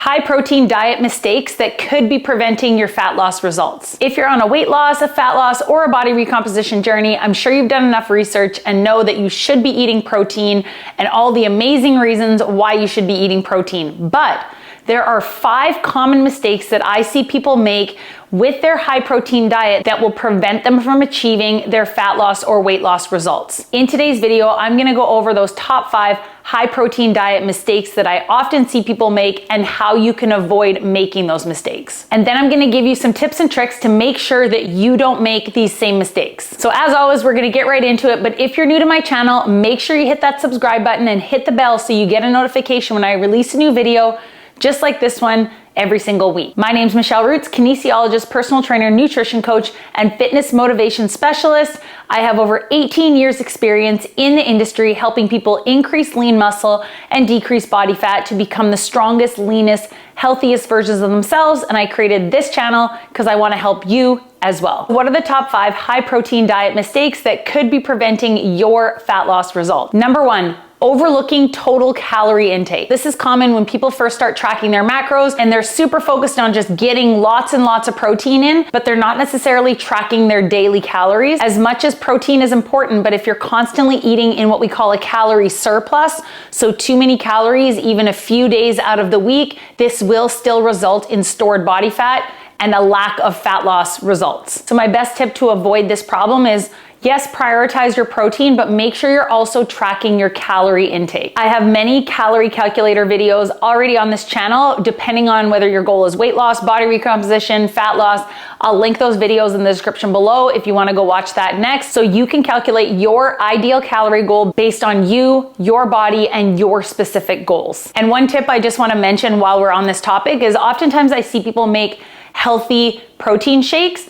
High protein diet mistakes that could be preventing your fat loss results. If you're on a weight loss, a fat loss, or a body recomposition journey, I'm sure you've done enough research and know that you should be eating protein and all the amazing reasons why you should be eating protein. But there are 5 common mistakes that I see people make with their high protein diet that will prevent them from achieving their fat loss or weight loss results. In today's video, I'm gonna go over those top 5 high protein diet mistakes that I often see people make and how you can avoid making those mistakes. And then I'm gonna give you some tips and tricks to make sure that you don't make these same mistakes. So as always, we're gonna get right into it, but if you're new to my channel, make sure you hit that subscribe button and hit the bell so you get a notification when I release a new video, just like this one, every single week. My name's Michelle Roots, kinesiologist, personal trainer, nutrition coach, and fitness motivation specialist. I have over 18 years experience in the industry helping people increase lean muscle and decrease body fat to become the strongest, leanest, healthiest versions of themselves. And I created this channel because I want to help you as well. What are the top 5 high protein diet mistakes that could be preventing your fat loss result? Number 1, overlooking total calorie intake. This is common when people first start tracking their macros and they're super focused on just getting lots and lots of protein in, but they're not necessarily tracking their daily calories. As much as protein is important, but if you're constantly eating in what we call a calorie surplus, so too many calories even a few days out of the week, this will still result in stored body fat and a lack of fat loss results. So my best tip to avoid this problem is, yes, prioritize your protein, but make sure you're also tracking your calorie intake. I have many calorie calculator videos already on this channel, depending on whether your goal is weight loss, body recomposition, fat loss. I'll link those videos in the description below if you wanna go watch that next, so you can calculate your ideal calorie goal based on you, your body, and your specific goals. And one tip I just wanna mention while we're on this topic is oftentimes I see people make healthy protein shakes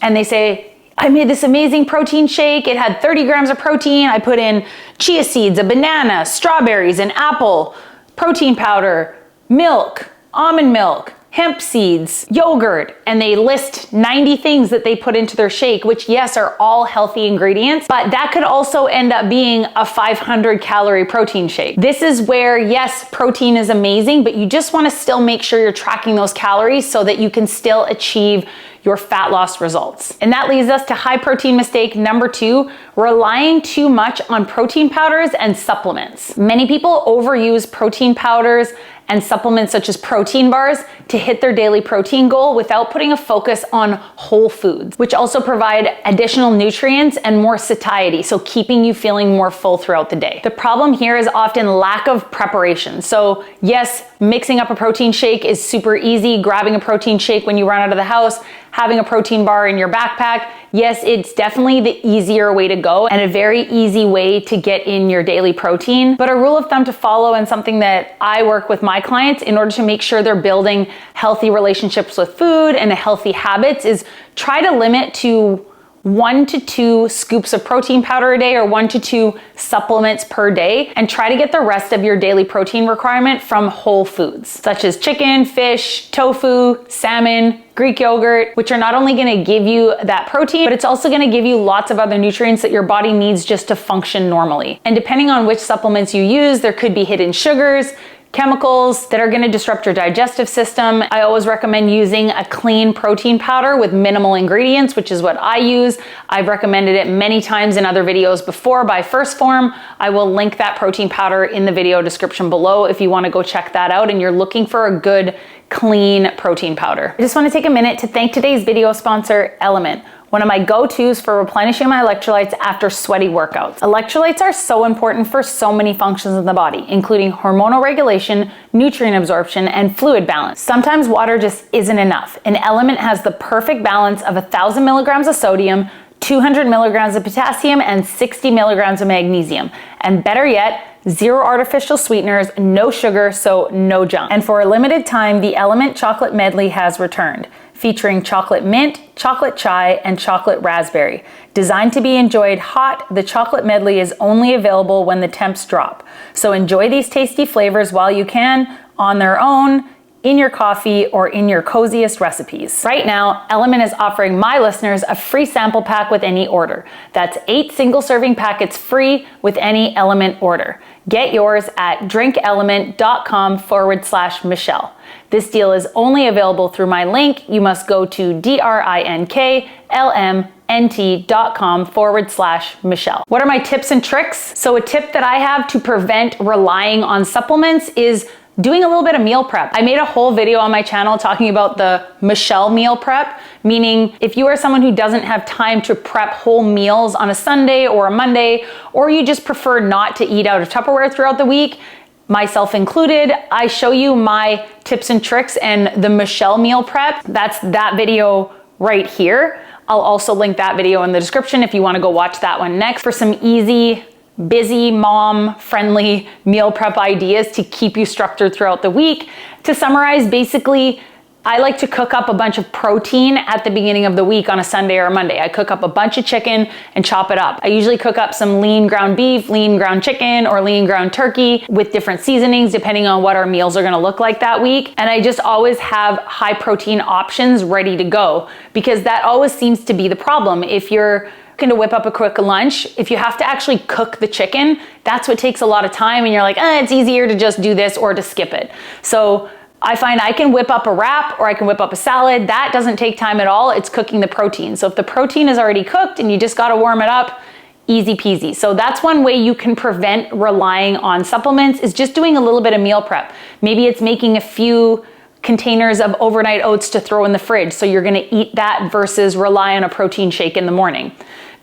and they say, I made this amazing protein shake. It had 30 grams of protein. I put in chia seeds, a banana, strawberries, an apple, protein powder, milk, almond milk, hemp seeds, yogurt, and they list 90 things that they put into their shake, which yes, are all healthy ingredients, but that could also end up being a 500 calorie protein shake. This is where, yes, protein is amazing, but you just wanna still make sure you're tracking those calories so that you can still achieve your fat loss results. And that leads us to high protein mistake number 2, relying too much on protein powders and supplements. Many people overuse protein powders and supplements such as protein bars to hit their daily protein goal without putting a focus on whole foods, which also provide additional nutrients and more satiety, so keeping you feeling more full throughout the day. The problem here is often lack of preparation. So yes, mixing up a protein shake is super easy. Grabbing a protein shake when you run out of the house, having a protein bar in your backpack, yes, it's definitely the easier way to go and a very easy way to get in your daily protein. But a rule of thumb to follow and something that I work with my clients in order to make sure they're building healthy relationships with food and healthy habits is try to limit to 1 to 2 scoops of protein powder a day or 1 to 2 supplements per day, and try to get the rest of your daily protein requirement from whole foods, such as chicken, fish, tofu, salmon, Greek yogurt, which are not only gonna give you that protein, but it's also gonna give you lots of other nutrients that your body needs just to function normally. And depending on which supplements you use, there could be hidden sugars, chemicals that are gonna disrupt your digestive system. I always recommend using a clean protein powder with minimal ingredients, which is what I use. I've recommended it many times in other videos before by First Form. I will link that protein powder in the video description below if you wanna go check that out and you're looking for a good, clean protein powder. I just wanna take a minute to thank today's video sponsor, Element, one of my go-tos for replenishing my electrolytes after sweaty workouts. Electrolytes are so important for so many functions in the body, including hormonal regulation, nutrient absorption, and fluid balance. Sometimes water just isn't enough, and Element has the perfect balance of 1,000 milligrams of sodium, 200 milligrams of potassium, and 60 milligrams of magnesium. And better yet, 0 artificial sweeteners, no sugar, so no junk. And for a limited time, the Element Chocolate Medley has returned, featuring chocolate mint, chocolate chai, and chocolate raspberry. Designed to be enjoyed hot, the chocolate medley is only available when the temps drop. So enjoy these tasty flavors while you can, on their own, in your coffee, or in your coziest recipes. Right now, Element is offering my listeners a free sample pack with any order. That's 8 single serving packets free with any Element order. Get yours at drinkelement.com/Michelle. This deal is only available through my link. You must go to drinklmnt.com/Michelle. What are my tips and tricks? So a tip that I have to prevent relying on supplements is doing a little bit of meal prep. I made a whole video on my channel talking about the Michelle meal prep, meaning if you are someone who doesn't have time to prep whole meals on a Sunday or a Monday, or you just prefer not to eat out of Tupperware throughout the week, myself included, I show you my tips and tricks and the Michelle meal prep. That's that video right here. I'll also link that video in the description if you want to go watch that one next for some easy, busy, mom-friendly meal prep ideas to keep you structured throughout the week. To summarize, basically, I like to cook up a bunch of protein at the beginning of the week on a Sunday or a Monday. I cook up a bunch of chicken and chop it up. I usually cook up some lean ground beef, lean ground chicken, or lean ground turkey with different seasonings depending on what our meals are gonna look like that week. And I just always have high protein options ready to go because that always seems to be the problem. If you're to whip up a quick lunch, if you have to actually cook the chicken, that's what takes a lot of time and you're like, it's easier to just do this or to skip it. So I find I can whip up a wrap or I can whip up a salad. That doesn't take time at all. It's cooking the protein. So if the protein is already cooked and you just got to warm it up, easy peasy. So that's one way you can prevent relying on supplements is just doing a little bit of meal prep. Maybe it's making a few containers of overnight oats to throw in the fridge. So you're going to eat that versus rely on a protein shake in the morning.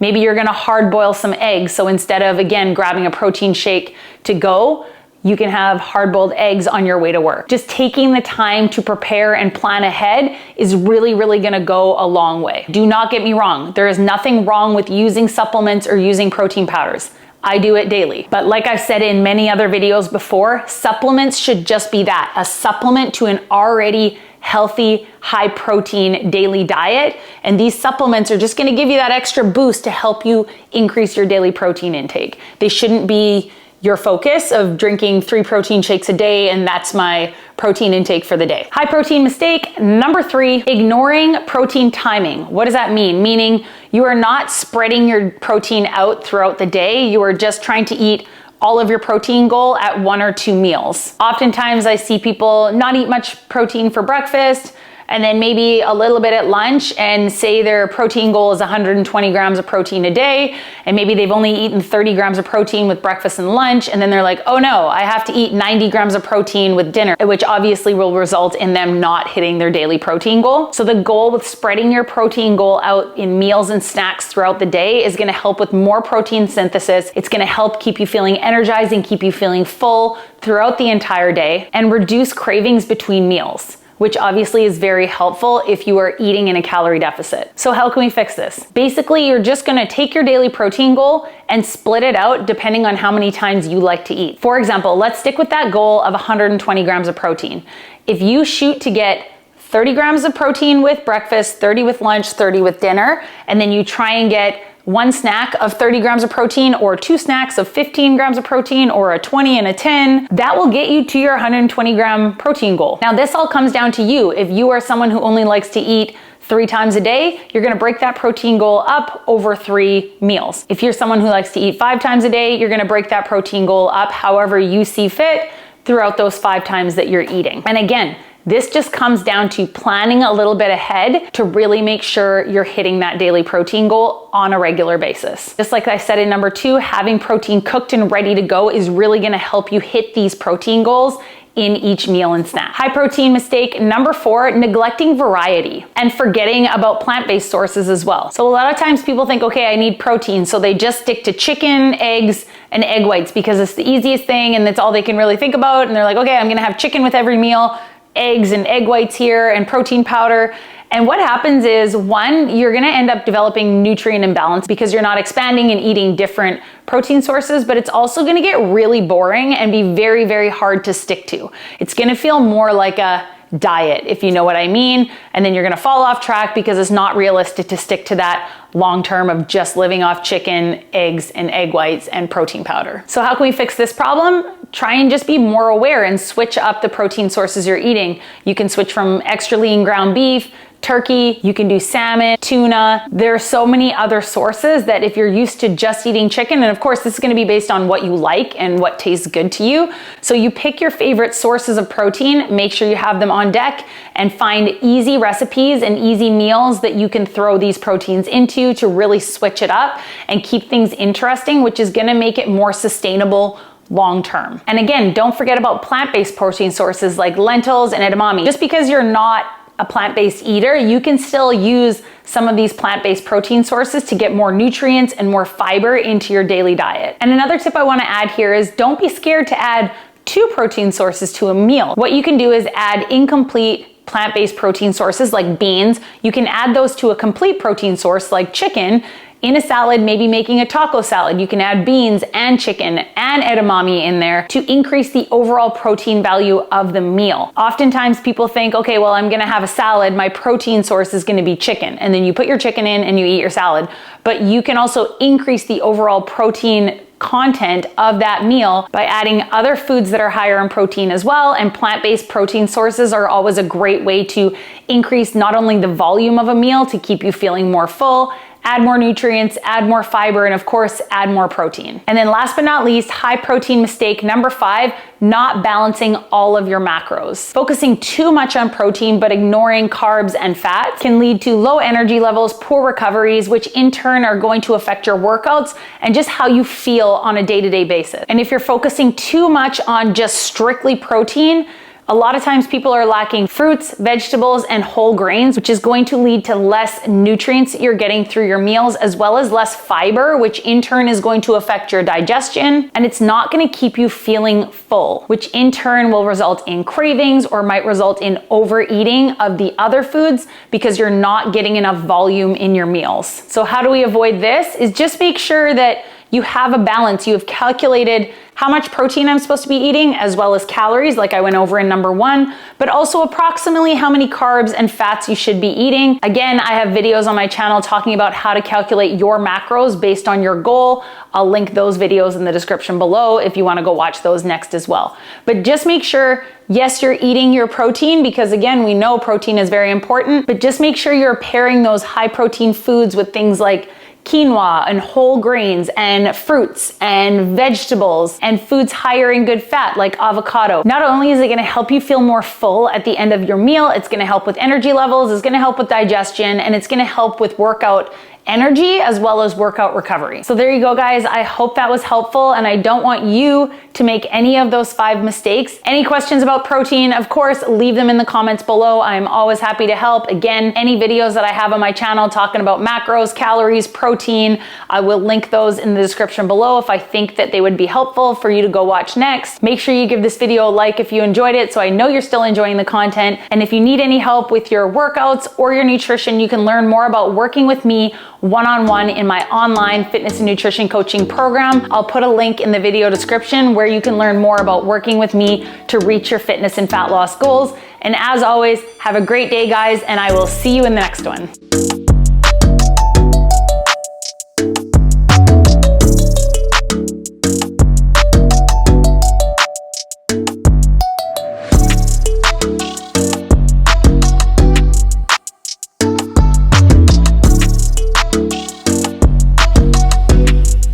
Maybe you're going to hard boil some eggs. So instead of, again, grabbing a protein shake to go, you can have hard-boiled eggs on your way to work. Just taking the time to prepare and plan ahead is really, really gonna go a long way. Do not get me wrong. There is nothing wrong with using supplements or using protein powders. I do it daily. But like I've said in many other videos before, supplements should just be that, a supplement to an already healthy, high protein daily diet. And these supplements are just gonna give you that extra boost to help you increase your daily protein intake. They shouldn't be your focus of drinking 3 protein shakes a day and that's my protein intake for the day. High protein mistake number 3, ignoring protein timing. What does that mean? Meaning you are not spreading your protein out throughout the day. You are just trying to eat all of your protein goal at 1 or 2 meals. Oftentimes I see people not eat much protein for breakfast and then maybe a little bit at lunch and say their protein goal is 120 grams of protein a day, and maybe they've only eaten 30 grams of protein with breakfast and lunch, and then they're like, oh no, I have to eat 90 grams of protein with dinner, which obviously will result in them not hitting their daily protein goal. So the goal with spreading your protein goal out in meals and snacks throughout the day is gonna help with more protein synthesis. It's gonna help keep you feeling energized and keep you feeling full throughout the entire day and reduce cravings between meals, which obviously is very helpful if you are eating in a calorie deficit. So how can we fix this? Basically, you're just gonna take your daily protein goal and split it out depending on how many times you like to eat. For example, let's stick with that goal of 120 grams of protein. If you shoot to get 30 grams of protein with breakfast, 30 with lunch, 30 with dinner, and then you try and get 1 snack of 30 grams of protein or 2 snacks of 15 grams of protein or a 20 and a 10, that will get you to your 120 gram protein goal. Now this all comes down to you. If you are someone who only likes to eat 3 times a day, you're gonna break that protein goal up over 3 meals. If you're someone who likes to eat 5 times a day, you're gonna break that protein goal up however you see fit throughout those 5 times that you're eating. And again, this just comes down to planning a little bit ahead to really make sure you're hitting that daily protein goal on a regular basis. Just like I said in number 2, having protein cooked and ready to go is really gonna help you hit these protein goals in each meal and snack. High protein mistake number 4, neglecting variety and forgetting about plant-based sources as well. So a lot of times people think, okay, I need protein, so they just stick to chicken, eggs, and egg whites because it's the easiest thing and that's all they can really think about. And they're like, okay, I'm gonna have chicken with every meal, eggs and egg whites here and protein powder. And what happens is, 1, you're gonna end up developing nutrient imbalance because you're not expanding and eating different protein sources, but it's also gonna get really boring and be very, very hard to stick to. It's gonna feel more like a diet, if you know what I mean, and then you're gonna fall off track because it's not realistic to stick to that long-term of just living off chicken, eggs, and egg whites and protein powder. So how can we fix this problem? Try and just be more aware and switch up the protein sources you're eating. You can switch from extra lean ground beef, turkey, you can do salmon, tuna. There are so many other sources that if you're used to just eating chicken, and of course this is going to be based on what you like and what tastes good to you. So you pick your favorite sources of protein, make sure you have them on deck, and find easy recipes and easy meals that you can throw these proteins into to really switch it up and keep things interesting, which is going to make it more sustainable long term. And again, don't forget about plant-based protein sources like lentils and edamame. Just because you're not a plant-based eater, you can still use some of these plant-based protein sources to get more nutrients and more fiber into your daily diet. And another tip I want to add here is don't be scared to add 2 protein sources to a meal. What you can do is add incomplete plant-based protein sources like beans. You can add those to a complete protein source like chicken. In a salad, maybe making a taco salad, you can add beans and chicken and edamame in there to increase the overall protein value of the meal. Oftentimes people think, okay, well, I'm gonna have a salad, my protein source is gonna be chicken. And then you put your chicken in and you eat your salad. But you can also increase the overall protein content of that meal by adding other foods that are higher in protein as well. And plant-based protein sources are always a great way to increase not only the volume of a meal to keep you feeling more full, add more nutrients, add more fiber, and of course, add more protein. And then last but not least, high protein mistake number 5, not balancing all of your macros. Focusing too much on protein but ignoring carbs and fats can lead to low energy levels, poor recoveries, which in turn are going to affect your workouts and just how you feel on a day-to-day basis. And if you're focusing too much on just strictly protein, a lot of times people are lacking fruits, vegetables, and whole grains, which is going to lead to less nutrients that you're getting through your meals, as well as less fiber, which in turn is going to affect your digestion. And it's not going to keep you feeling full, which in turn will result in cravings or might result in overeating of the other foods because you're not getting enough volume in your meals. So how do we avoid this? Is just make sure that you have a balance. You have calculated how much protein I'm supposed to be eating, as well as calories, like I went over in number 1, but also approximately how many carbs and fats you should be eating. Again, I have videos on my channel talking about how to calculate your macros based on your goal. I'll link those videos in the description below if you want to go watch those next as well. But just make sure, yes, you're eating your protein, because again, we know protein is very important, but just make sure you're pairing those high protein foods with things like quinoa and whole grains and fruits and vegetables and foods higher in good fat like avocado. Not only is it going to help you feel more full at the end of your meal, it's going to help with energy levels, it's going to help with digestion, and it's going to help with workout energy as well as workout recovery. So there you go, guys. I hope that was helpful, and I don't want you to make any of those 5 mistakes. Any questions about protein, of course, leave them in the comments below. I'm always happy to help. Again, any videos that I have on my channel talking about macros, calories, protein, I will link those in the description below if I think that they would be helpful for you to go watch next. Make sure you give this video a like if you enjoyed it, so I know you're still enjoying the content. And if you need any help with your workouts or your nutrition, you can learn more about working with me one-on-one in my online fitness and nutrition coaching program. I'll put a link in the video description where you can learn more about working with me to reach your fitness and fat loss goals. And as always, have a great day, guys, and I will see you in the next one.